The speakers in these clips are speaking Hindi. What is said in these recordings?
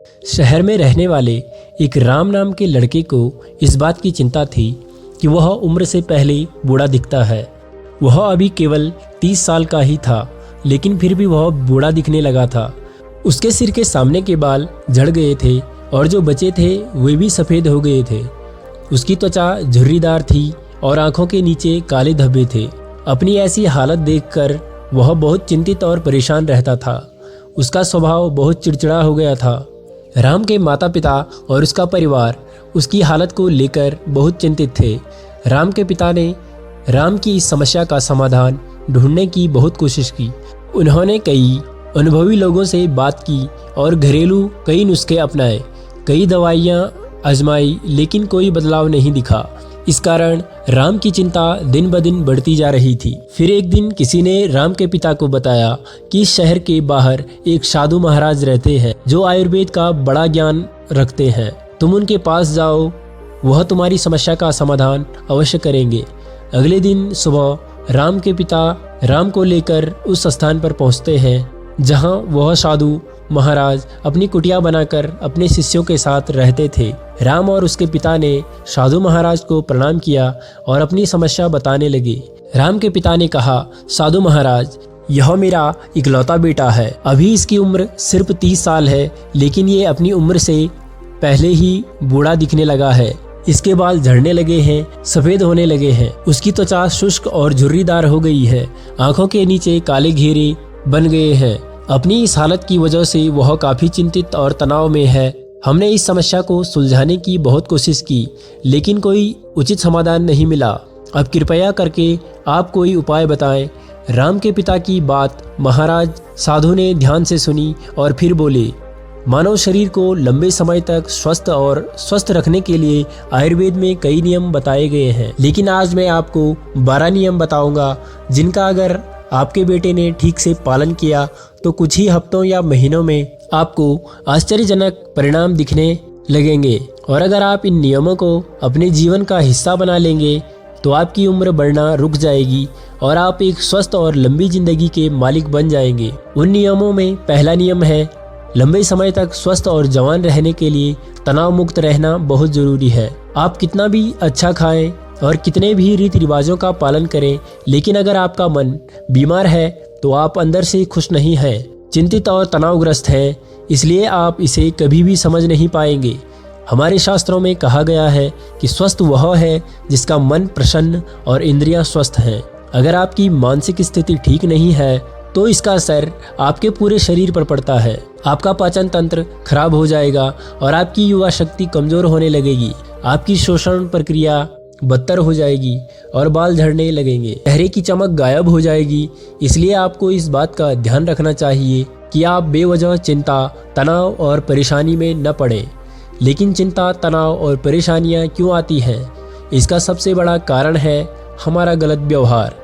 शहर में रहने वाले एक राम नाम के लड़के को इस बात की चिंता थी कि वह उम्र से पहले बूढ़ा दिखता है। वह अभी केवल 30 साल का ही था, लेकिन फिर भी वह बूढ़ा दिखने लगा था। उसके सिर के सामने के बाल झड़ गए थे और जो बचे थे वे भी सफ़ेद हो गए थे। उसकी त्वचा झुर्रीदार थी और आंखों के नीचे काले धब्बे थे। अपनी ऐसी हालत देखकर वह बहुत चिंतित और परेशान रहता था। उसका स्वभाव बहुत चिड़चिड़ा हो गया था। राम के माता पिता और उसका परिवार उसकी हालत को लेकर बहुत चिंतित थे। राम के पिता ने राम की इस समस्या का समाधान ढूंढने की बहुत कोशिश की। उन्होंने कई अनुभवी लोगों से बात की और घरेलू कई नुस्खे अपनाए, कई दवाइयाँ आजमाई, लेकिन कोई बदलाव नहीं दिखा। इस कारण राम की चिंता दिन ब दिन बढ़ती जा रही थी। फिर एक दिन किसी ने राम के पिता को बताया कि शहर के बाहर एक साधु महाराज रहते हैं जो आयुर्वेद का बड़ा ज्ञान रखते हैं। तुम उनके पास जाओ, वह तुम्हारी समस्या का समाधान अवश्य करेंगे। अगले दिन सुबह राम के पिता राम को लेकर उस स्थान पर पहुंचते हैं जहां वह साधु महाराज अपनी कुटिया बनाकर अपने शिष्यों के साथ रहते थे। राम और उसके पिता ने साधु महाराज को प्रणाम किया और अपनी समस्या बताने लगे। राम के पिता ने कहा, साधु महाराज, यह मेरा इकलौता बेटा है। अभी इसकी उम्र सिर्फ 30 साल है, लेकिन ये अपनी उम्र से पहले ही बूढ़ा दिखने लगा है। इसके बाल झड़ने लगे हैं, सफेद होने लगे हैं। उसकी त्वचा शुष्क और झुर्रीदार हो गई है। आंखों के नीचे काले घेरे बन गए हैं। अपनी इस हालत की वजह से वह काफी चिंतित और तनाव में है। हमने इस समस्या को सुलझाने की बहुत कोशिश की, लेकिन कोई उचित समाधान नहीं मिला। अब कृपया करके आप कोई उपाय बताएं। राम के पिता की बात महाराज साधु ने ध्यान से सुनी और फिर बोले, मानव शरीर को लंबे समय तक स्वस्थ रखने के लिए आयुर्वेद में कई नियम बताए गए हैं, लेकिन आज मैं आपको 12 नियम बताऊंगा जिनका अगर आपके बेटे ने ठीक से पालन किया तो कुछ ही हफ्तों या महीनों में आपको आश्चर्यजनक परिणाम दिखने लगेंगे। और अगर आप इन नियमों को अपने जीवन का हिस्सा बना लेंगे तो आपकी उम्र बढ़ना रुक जाएगी और आप एक स्वस्थ और लंबी जिंदगी के मालिक बन जाएंगे। उन नियमों में पहला नियम है, लंबे समय तक स्वस्थ और जवान रहने के लिए तनाव मुक्त रहना बहुत जरूरी है। आप कितना भी अच्छा खाएं और कितने भी रीति रिवाजों का पालन करें, लेकिन अगर आपका मन बीमार है तो आप अंदर से खुश नहीं हैं, चिंतित और तनावग्रस्त हैं, इसलिए आप इसे कभी भी समझ नहीं पाएंगे। हमारे शास्त्रों में कहा गया है कि स्वस्थ वह है जिसका मन प्रसन्न और इंद्रियां स्वस्थ हैं। अगर आपकी मानसिक स्थिति ठीक नहीं है तो इसका असर आपके पूरे शरीर पर पड़ता है। आपका पाचन तंत्र खराब हो जाएगा और आपकी युवा शक्ति कमजोर होने लगेगी। आपकी शोषण प्रक्रिया बदतर हो जाएगी और बाल झड़ने लगेंगे। चेहरे की चमक गायब हो जाएगी। इसलिए आपको इस बात का ध्यान रखना चाहिए कि आप बेवजह चिंता, तनाव और परेशानी में न पड़ें। लेकिन चिंता, तनाव और परेशानियां क्यों आती हैं? इसका सबसे बड़ा कारण है हमारा गलत व्यवहार,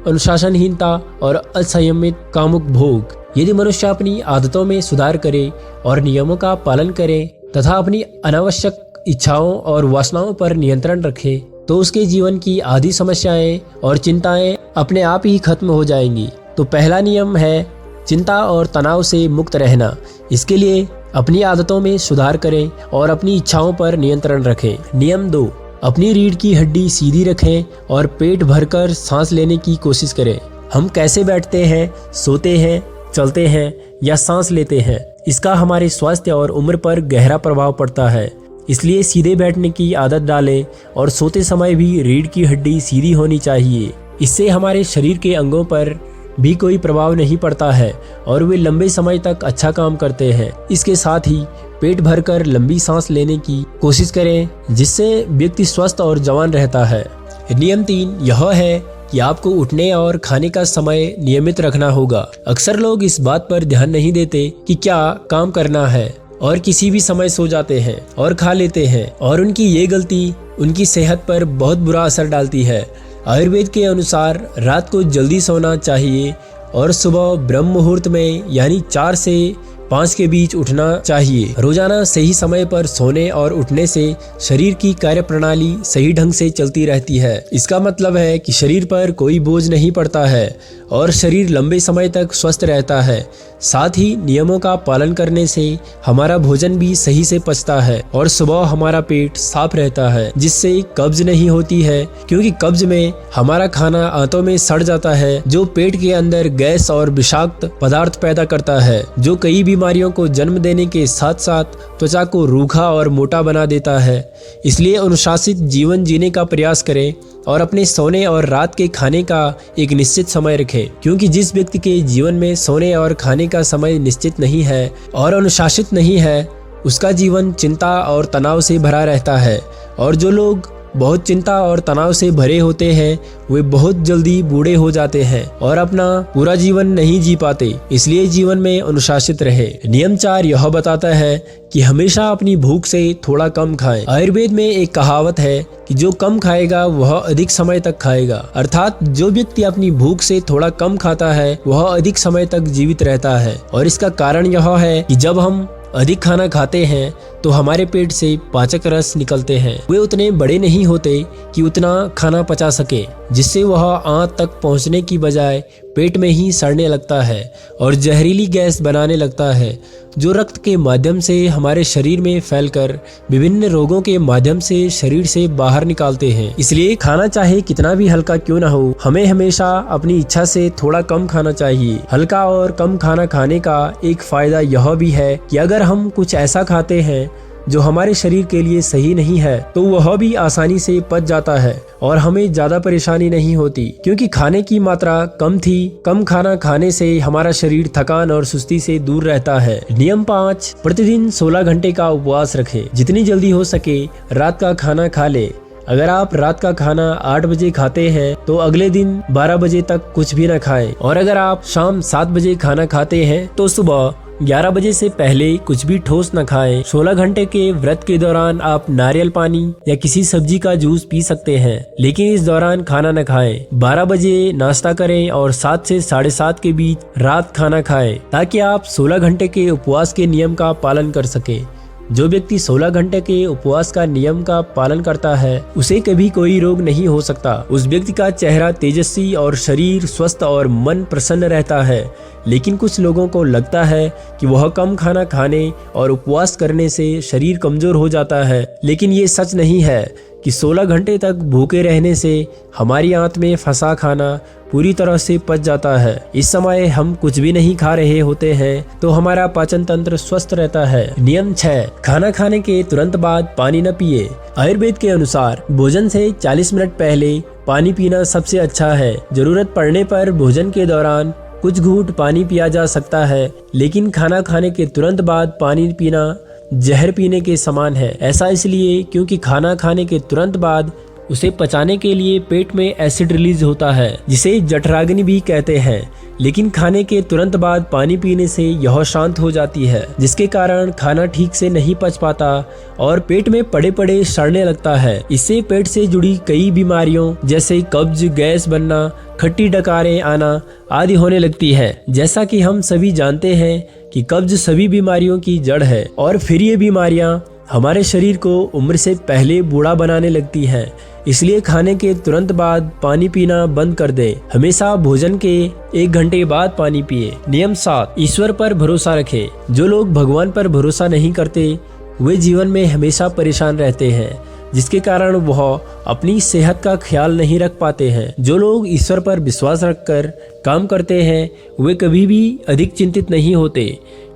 अनुशासनहीनता और असंयमित कामुक भोग। यदि मनुष्य अपनी आदतों में सुधार करे और नियमों का पालन करे तथा अपनी अनावश्यक इच्छाओं और वासनाओं पर नियंत्रण रखे तो उसके जीवन की आधी समस्याएं और चिंताएं अपने आप ही खत्म हो जाएंगी। तो पहला नियम है चिंता और तनाव से मुक्त रहना। इसके लिए अपनी आदतों में सुधार करें और अपनी इच्छाओं पर नियंत्रण रखें। नियम 2, अपनी रीढ़ की हड्डी सीधी रखें और पेट भरकर सांस लेने की कोशिश करें। हम कैसे बैठते हैं, सोते हैं, चलते हैं या सांस लेते हैं, इसका हमारे स्वास्थ्य और उम्र पर गहरा प्रभाव पड़ता है। इसलिए सीधे बैठने की आदत डालें और सोते समय भी रीढ़ की हड्डी सीधी होनी चाहिए। इससे हमारे शरीर के अंगों पर भी कोई प्रभाव नहीं पड़ता है और वे लंबे समय तक अच्छा काम करते हैं। इसके साथ ही पेट भरकर लंबी सांस लेने की कोशिश करें, जिससे व्यक्ति स्वस्थ और जवान रहता है। नियम 3 यह है कि आपको उठने और खाने का समय नियमित रखना होगा। अक्सर लोग इस बात पर ध्यान नहीं देते कि क्या काम करना है और किसी भी समय सो जाते हैं और खा लेते हैं, और उनकी ये गलती उनकी सेहत पर बहुत बुरा असर डालती है। आयुर्वेद के अनुसार रात को जल्दी सोना चाहिए और सुबह ब्रह्म मुहूर्त में यानी 4 से 5 के बीच उठना चाहिए। रोजाना सही समय पर सोने और उठने से शरीर की कार्य प्रणाली सही ढंग से चलती रहती है। इसका मतलब है कि शरीर पर कोई बोझ नहीं पड़ता है और शरीर लंबे समय तक स्वस्थ रहता है। साथ ही नियमों का पालन करने से हमारा भोजन भी सही से पचता है और सुबह हमारा पेट साफ रहता है, जिससे कब्ज नहीं होती है, क्योंकि कब्ज में हमारा खाना आंतों में सड़ जाता है, जो पेट के अंदर गैस और विषाक्त पदार्थ पैदा करता है, जो कई बीमारियों को जन्म देने के साथ साथ त्वचा को रूखा और मोटा बना देता है। इसलिए अनुशासित जीवन जीने का प्रयास करें और अपने सोने और रात के खाने का एक निश्चित समय रखें, क्योंकि जिस व्यक्ति के जीवन में सोने और खाने का समय निश्चित नहीं है और अनुशासित नहीं है, उसका जीवन चिंता और तनाव से भरा रहता है। और जो लोग बहुत चिंता और तनाव से भरे होते हैं वे बहुत जल्दी बूढ़े हो जाते हैं और अपना पूरा जीवन नहीं जी पाते। इसलिए जीवन में अनुशासित रहे। नियम 4 यह बताता है कि हमेशा अपनी भूख से थोड़ा कम खाएं। आयुर्वेद में एक कहावत है कि जो कम खाएगा वह अधिक समय तक खाएगा, अर्थात जो व्यक्ति अपनी भूख से थोड़ा कम खाता है वह अधिक समय तक जीवित रहता है। और इसका कारण यह है कि जब हम अधिक खाना खाते हैं तो हमारे पेट से पाचक रस निकलते हैं। वे उतने बड़े नहीं होते कि उतना खाना पचा सके, जिससे वह आंत तक पहुंचने की बजाय पेट में ही सड़ने लगता है और जहरीली गैस बनाने लगता है, जो रक्त के माध्यम से हमारे शरीर में फैलकर विभिन्न रोगों के माध्यम से शरीर से बाहर निकालते हैं। इसलिए खाना चाहे कितना भी हल्का क्यों ना हो, हमें हमेशा अपनी इच्छा से थोड़ा कम खाना चाहिए। हल्का और कम खाना खाने का एक फायदा यह भी है कि अगर हम कुछ ऐसा खाते हैं जो हमारे शरीर के लिए सही नहीं है तो वह भी आसानी से पच जाता है और हमें ज्यादा परेशानी नहीं होती, क्योंकि खाने की मात्रा कम थी। कम खाना खाने से हमारा शरीर थकान और सुस्ती से दूर रहता है। नियम 5 प्रतिदिन 16 घंटे का उपवास रखें। जितनी जल्दी हो सके रात का खाना खा ले। अगर आप रात का खाना 8 बजे खाते हैं तो अगले दिन 12 बजे तक कुछ भी न खाएं, और अगर आप शाम 7 बजे खाना खाते हैं तो सुबह 11 बजे से पहले कुछ भी ठोस न खाएं। 16 घंटे के व्रत के दौरान आप नारियल पानी या किसी सब्जी का जूस पी सकते हैं, लेकिन इस दौरान खाना न खाएं। 12 बजे नाश्ता करें और 7 से 7:30 के बीच रात खाना खाएं, ताकि आप 16 घंटे के उपवास के नियम का पालन कर सकें। जो व्यक्ति 16 घंटे के उपवास का नियम का पालन करता है उसे कभी कोई रोग नहीं हो सकता। उस व्यक्ति का चेहरा तेजस्वी और शरीर स्वस्थ और मन प्रसन्न रहता है। लेकिन कुछ लोगों को लगता है कि वह कम खाना खाने और उपवास करने से शरीर कमजोर हो जाता है, लेकिन ये सच नहीं है कि 16 घंटे तक भूखे रहने से हमारी आंत में फंसा खाना पूरी तरह से पच जाता है। इस समय हम कुछ भी नहीं खा रहे होते हैं तो हमारा पाचन तंत्र स्वस्थ रहता है। नियम 6 खाना खाने के तुरंत बाद पानी न पिए। आयुर्वेद के अनुसार भोजन से 40 मिनट पहले पानी पीना सबसे अच्छा है। जरूरत पड़ने पर भोजन के दौरान कुछ घूंट पानी पिया जा सकता है, लेकिन खाना खाने के तुरंत बाद पानी पीना जहर पीने के समान है। ऐसा इसलिए क्योंकि खाना खाने के तुरंत बाद उसे पचाने के लिए पेट में एसिड रिलीज होता है, जिसे जठराग्नि भी कहते हैं। लेकिन खाने के तुरंत बाद पानी पीने से यह शांत हो जाती है, जिसके कारण खाना ठीक से नहीं पच पाता और पेट में पड़े पड़े सड़ने लगता है। इससे पेट से जुड़ी कई बीमारियों जैसे कब्ज, गैस बनना, खट्टी डकारें आना आदि होने लगती है। जैसा कि हम सभी जानते हैं कि कब्ज सभी बीमारियों की जड़ है और फिर ये बीमारियां हमारे शरीर को उम्र से पहले बूढ़ा बनाने लगती हैं। इसलिए खाने के तुरंत बाद पानी पीना बंद कर दें। हमेशा भोजन के 1 घंटे बाद पानी पिए। नियम 7 ईश्वर पर भरोसा रखें। जो लोग भगवान पर भरोसा नहीं करते वे जीवन में हमेशा परेशान रहते हैं, जिसके कारण वह अपनी सेहत का ख्याल नहीं रख पाते हैं। जो लोग ईश्वर पर विश्वास रखकर काम करते हैं वे कभी भी अधिक चिंतित नहीं होते,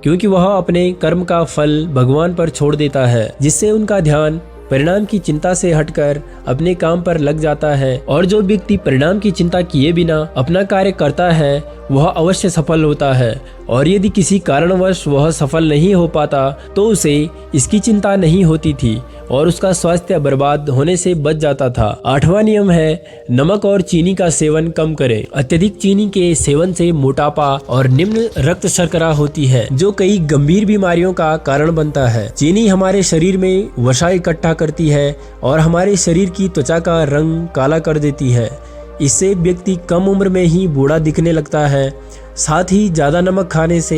क्योंकि वह अपने कर्म का फल भगवान पर छोड़ देता है, जिससे उनका ध्यान परिणाम की चिंता से हटकर अपने काम पर लग जाता है। और जो व्यक्ति परिणाम की चिंता किए बिना अपना कार्य करता है वह अवश्य सफल होता है, और यदि किसी कारणवश वह सफल नहीं हो पाता तो उसे इसकी चिंता नहीं होती थी और उसका स्वास्थ्य बर्बाद होने से बच जाता था। 8वां नियम है नमक और चीनी का सेवन कम करें। अत्यधिक चीनी के सेवन से मोटापा और निम्न रक्त शर्करा होती है, जो कई गंभीर बीमारियों का कारण बनता है। चीनी हमारे शरीर में वसा इकट्ठा करती है और हमारे शरीर की त्वचा का रंग काला कर देती है। इससे व्यक्ति कम उम्र में ही बूढ़ा दिखने लगता है। साथ ही ज्यादा नमक खाने से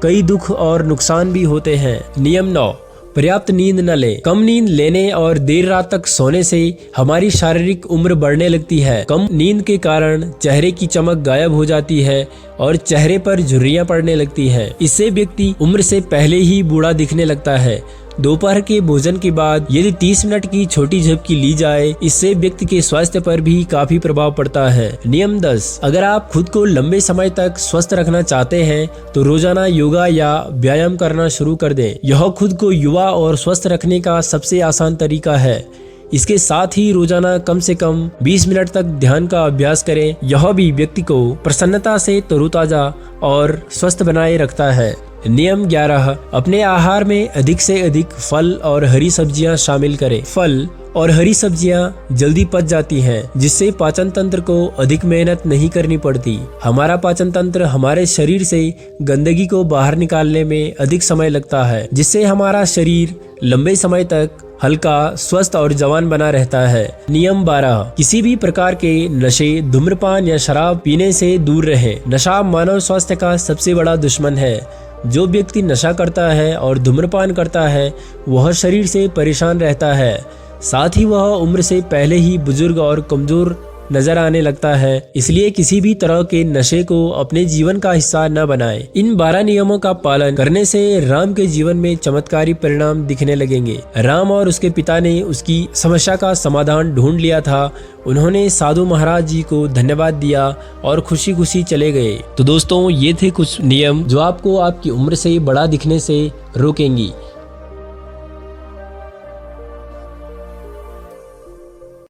कई दुख और नुकसान भी होते हैं। नियम 9, पर्याप्त नींद न ले। कम नींद लेने और देर रात तक सोने से हमारी शारीरिक उम्र बढ़ने लगती है। कम नींद के कारण चेहरे की चमक गायब हो जाती है और चेहरे पर झुर्रियां पड़ने लगती हैं। इससे व्यक्ति उम्र से पहले ही बूढ़ा दिखने लगता है। दोपहर के भोजन के बाद यदि 30 मिनट की छोटी झपकी ली जाए, इससे व्यक्ति के स्वास्थ्य पर भी काफी प्रभाव पड़ता है। नियम 10, अगर आप खुद को लंबे समय तक स्वस्थ रखना चाहते हैं तो रोजाना योगा या व्यायाम करना शुरू कर दें। यह खुद को युवा और स्वस्थ रखने का सबसे आसान तरीका है। इसके साथ ही रोजाना कम से कम 20 मिनट तक ध्यान का अभ्यास करें। यह भी व्यक्ति को प्रसन्नता से तरोताजा और स्वस्थ बनाए रखता है। नियम 11, अपने आहार में अधिक से अधिक फल और हरी सब्जियां शामिल करें। फल और हरी सब्जियां जल्दी पच जाती हैं, जिससे पाचन तंत्र को अधिक मेहनत नहीं करनी पड़ती। हमारा पाचन तंत्र हमारे शरीर से गंदगी को बाहर निकालने में अधिक समय लगता है, जिससे हमारा शरीर लंबे समय तक हल्का, स्वस्थ और जवान बना रहता है। नियम 12, किसी भी प्रकार के नशे, धूम्रपान या शराब पीने से दूर रहे। नशा मानव स्वास्थ्य का सबसे बड़ा दुश्मन है। जो व्यक्ति नशा करता है और धूम्रपान करता है वह शरीर से परेशान रहता है, साथ ही वह उम्र से पहले ही बुजुर्ग और कमजोर नजर आने लगता है। इसलिए किसी भी तरह के नशे को अपने जीवन का हिस्सा न बनाएं। इन 12 नियमों का पालन करने से राम के जीवन में चमत्कारी परिणाम दिखने लगेंगे। राम और उसके पिता ने उसकी समस्या का समाधान ढूंढ लिया था। उन्होंने साधु महाराज जी को धन्यवाद दिया और खुशी खुशी चले गए। तो दोस्तों, ये थे कुछ नियम जो आपको आपकी उम्र से बड़ा दिखने से रोकेंगी।